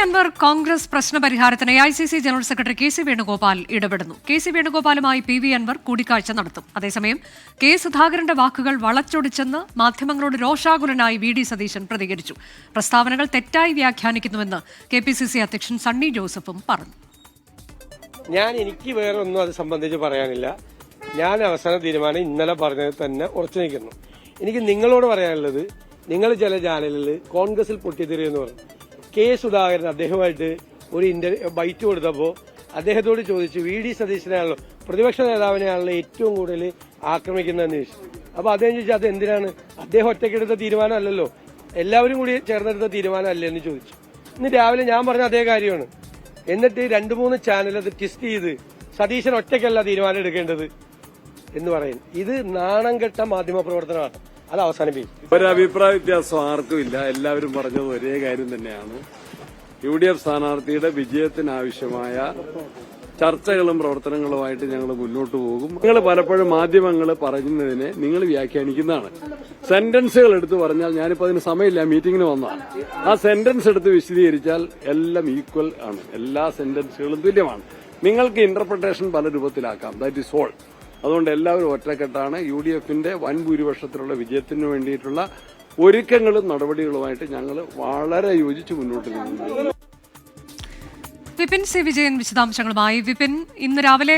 അൻവർ കോൺഗ്രസ് പ്രശ്നപരിഹാരത്തിന് AICC general secretary K C Venugopal ഇടപെടുന്നു. K C വേണുഗോപാലുമായി PV അൻവർ കൂടിക്കാഴ്ച നടത്തും. അതേസമയം കെ സുധാകരന്റെ വാക്കുകൾ വളച്ചൊടിച്ചെന്ന് മാധ്യമങ്ങളോട് രോഷാകുലനായി VD സതീശൻ പ്രതികരിച്ചു. പ്രസ്താവനകൾ തെറ്റായി വ്യാഖ്യാനിക്കുന്നുവെന്ന് KPCC അധ്യക്ഷൻ സണ്ണി ജോസഫും പറഞ്ഞു. എനിക്ക് വേറെ ഒന്നും അത് സംബന്ധിച്ച് പറയാനില്ല. ഞാൻ അവസാന തീരുമാനം ഇന്നലെ പറഞ്ഞത് തന്നെ ഉറച്ചു നിൽക്കുന്നു. എനിക്ക് നിങ്ങളോട് പറയാനുള്ളത്, നിങ്ങൾ ചില ചാനലിൽ കോൺഗ്രസിൽ പൊട്ടിത്തെറിയെന്ന് പറഞ്ഞു. കെ സുധാകരൻ അദ്ദേഹമായിട്ട് ഒരു ബൈറ്റ് കൊടുത്തപ്പോൾ അദ്ദേഹത്തോട് ചോദിച്ചു, VD സതീശനാണല്ലോ പ്രതിപക്ഷ നേതാവിനെയാണല്ലോ ഏറ്റവും കൂടുതൽ ആക്രമിക്കുന്നതെന്ന് ചോദിച്ചു. അപ്പൊ അദ്ദേഹം ചോദിച്ചു, അത് എന്തിനാണ്, അദ്ദേഹം ഒറ്റയ്ക്കെടുത്ത തീരുമാനമല്ലല്ലോ, എല്ലാവരും കൂടി ചേർന്നെടുത്ത തീരുമാനമല്ലേ എന്ന് ചോദിച്ചു. ഇന്ന് രാവിലെ ഞാൻ പറഞ്ഞ അതേ കാര്യമാണ്. എന്നിട്ട് 2-3 ചാനൽ അത് ട്വിസ്റ്റ് ചെയ്ത് സതീശൻ ഒറ്റയ്ക്കല്ല തീരുമാനം എടുക്കേണ്ടത് എന്ന് പറയും. ഇത് നാണം കെട്ട മാധ്യമ പ്രവർത്തനമാണ്. അത് അവസാനിപ്പിക്കും. ഒരഭിപ്രായ വ്യത്യാസം ആർക്കും ഇല്ല. എല്ലാവരും പറഞ്ഞത് ഒരേ കാര്യം തന്നെയാണ്. UDF സ്ഥാനാർത്ഥിയുടെ വിജയത്തിനാവശ്യമായ ചർച്ചകളും പ്രവർത്തനങ്ങളുമായിട്ട് ഞങ്ങൾ മുന്നോട്ട് പോകും. നിങ്ങൾ പലപ്പോഴും മാധ്യമങ്ങൾ പറയുന്നതിനെ നിങ്ങൾ വ്യാഖ്യാനിക്കുന്നതാണ്. സെന്റൻസുകൾ എടുത്ത് പറഞ്ഞാൽ, ഞാനിപ്പോൾ അതിന് സമയമില്ല, മീറ്റിംഗിന് വന്നതാണ്. ആ സെന്റൻസ് എടുത്ത് വിശദീകരിച്ചാൽ എല്ലാം ഈക്വൽ ആണ്. എല്ലാ സെന്റൻസുകളും തുല്യമാണ്. നിങ്ങൾക്ക് ഇന്റർപ്രിട്ടേഷൻ പല രൂപത്തിലാക്കാം. That is all. അതുകൊണ്ട് എല്ലാവരും ഒറ്റക്കെട്ടാണ്. UDFന്റെ വൻ ഭൂരിപക്ഷത്തിലുള്ള വിജയത്തിന് വേണ്ടിയിട്ടുള്ള ഒരുക്കങ്ങളും നടപടികളുമായിട്ട് ഞങ്ങൾ വളരെ യോജിച്ച് മുന്നോട്ട് നീങ്ങുന്നു. വിപിൻ സി വിജയൻ വിശദാംശങ്ങളുമായി. വിപിൻ, ഇന്ന് രാവിലെ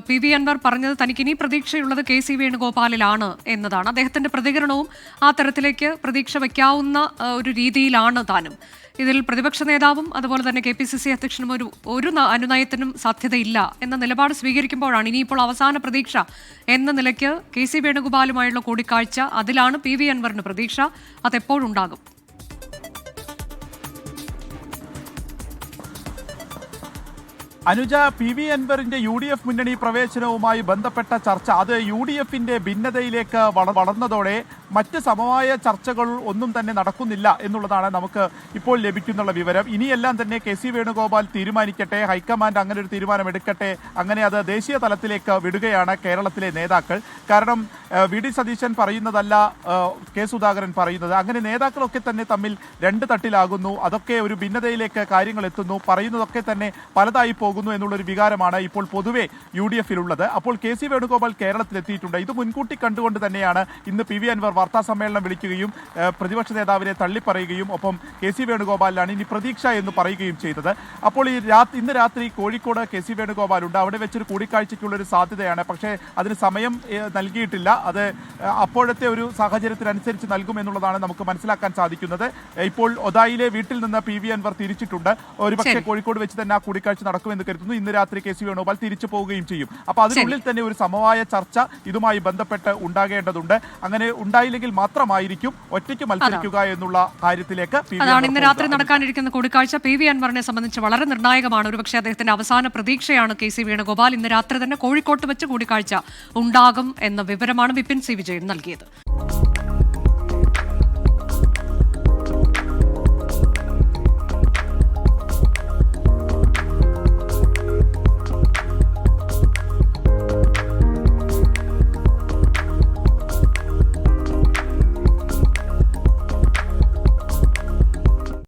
PV അൻവർ പറഞ്ഞത് തനിക്ക് ഇനി പ്രതീക്ഷയുള്ളത് കെ സി വേണുഗോപാലിലാണ് എന്നതാണ്. അദ്ദേഹത്തിന്റെ പ്രതികരണവും ആ തരത്തിലേക്ക് പ്രതീക്ഷ വയ്ക്കാവുന്ന ഒരു രീതിയിലാണ് താനും. ഇതിൽ പ്രതിപക്ഷ നേതാവും അതുപോലെ തന്നെ KPCC അധ്യക്ഷനും ഒരു അനുനയത്തിനും സാധ്യതയില്ല എന്ന നിലപാട് സ്വീകരിക്കുമ്പോഴാണ് ഇനിയിപ്പോൾ അവസാന പ്രതീക്ഷ എന്ന നിലയ്ക്ക് കെ സി വേണുഗോപാലുമായുള്ള കൂടിക്കാഴ്ച, അതിലാണ് PV അൻവറിന് പ്രതീക്ഷ. അതെപ്പോഴുണ്ടാകും? അനുജ, PV അൻവറിന്റെ UDF മുന്നണി പ്രവേശനവുമായി ബന്ധപ്പെട്ട ചർച്ച അത് UDFന്റെ ഭിന്നതയിലേക്ക് വളർന്നതോടെ മറ്റ് സമവായ ചർച്ചകൾ ഒന്നും തന്നെ നടക്കുന്നില്ല എന്നുള്ളതാണ് നമുക്ക് ഇപ്പോൾ ലഭിക്കുന്ന വിവരം. ഇനിയെല്ലാം തന്നെ കെ സി വേണുഗോപാൽ തീരുമാനിക്കട്ടെ, ഹൈക്കമാൻഡ് അങ്ങനെ ഒരു തീരുമാനമെടുക്കട്ടെ, അങ്ങനെ അത് ദേശീയ തലത്തിലേക്ക് വിടുകയാണ് കേരളത്തിലെ നേതാക്കൾ. കാരണം VD സതീശൻ പറയുന്നതല്ല കെ സുധാകരൻ പറയുന്നത്. അങ്ങനെ നേതാക്കളൊക്കെ തന്നെ തമ്മിൽ രണ്ട് തട്ടിലാകുന്നു. അതൊക്കെ ഒരു ഭിന്നതയിലേക്ക് കാര്യങ്ങൾ എത്തുന്നു. പറയുന്നതൊക്കെ തന്നെ പലതായി പോകുന്നു എന്നുള്ളൊരു വികാരമാണ് ഇപ്പോൾ പൊതുവെ UDFിലുള്ളത്. അപ്പോൾ കെ സി വേണുഗോപാൽ കേരളത്തിലെത്തിയിട്ടുണ്ട്. ഇത് മുൻകൂട്ടി കണ്ടുകൊണ്ട് തന്നെയാണ് ഇന്ന് PV അൻവർ വാർത്താ സമ്മേളനം വിളിക്കുകയും പ്രതിപക്ഷ നേതാവിനെ തള്ളിപ്പറയുകയും ഒപ്പം കെ സി വേണുഗോപാലിനാണ് ഇനി പ്രതീക്ഷ എന്ന് പറയുകയും ചെയ്തത്. അപ്പോൾ ഇന്ന് രാത്രി കോഴിക്കോട് കെ സി വേണുഗോപാൽ ഉണ്ട്. അവിടെ വെച്ചൊരു കൂടിക്കാഴ്ചയ്ക്കുള്ളൊരു സാധ്യതയാണ്. പക്ഷേ അതിന് സമയം നൽകിയിട്ടില്ല. അത് അപ്പോഴത്തെ ഒരു സാഹചര്യത്തിനനുസരിച്ച് നൽകുമെന്നുള്ളതാണ് നമുക്ക് മനസ്സിലാക്കാൻ സാധിക്കുന്നത്. ഇപ്പോൾ ഒതായിലെ വീട്ടിൽ നിന്ന് PV അൻവർ തിരിച്ചിട്ടുണ്ട്. ഒരുപക്ഷെ കോഴിക്കോട് വെച്ച് തന്നെ ആ കൂടിക്കാഴ്ച നടക്കുമെന്ന് കരുതുന്നു. ഇന്ന് രാത്രി കെ സി വേണുഗോപാൽ തിരിച്ചു പോവുകയും ചെയ്യും. അപ്പോൾ അതിനുള്ളിൽ തന്നെ ഒരു സമവായ ചർച്ച ഇതുമായി ബന്ധപ്പെട്ട് ഉണ്ടാകേണ്ടതുണ്ട്. അങ്ങനെ ഉണ്ടായില്ലെങ്കിൽ മാത്രമായിരിക്കും ഒറ്റയ്ക്ക് മത്സരിക്കുക എന്നുള്ള കാര്യത്തിലേക്ക്. അതാണ് ഇന്ന് രാത്രി നടക്കാനിരിക്കുന്ന കൂടിക്കാഴ്ച. PV അൻവറിനെ സംബന്ധിച്ച് വളരെ നിർണായകമാണ്. ഒരുപക്ഷെ അദ്ദേഹത്തിന്റെ അവസാന പ്രതീക്ഷയാണ് കെ സി വേണുഗോപാൽ. ഇന്ന് രാത്രി തന്നെ കോഴിക്കോട്ട് വെച്ച് കൂടിക്കാഴ്ച ഉണ്ടാകും എന്ന വിവരമാണ് വിപിൻ സി വിജയൻ നൽകിയത്.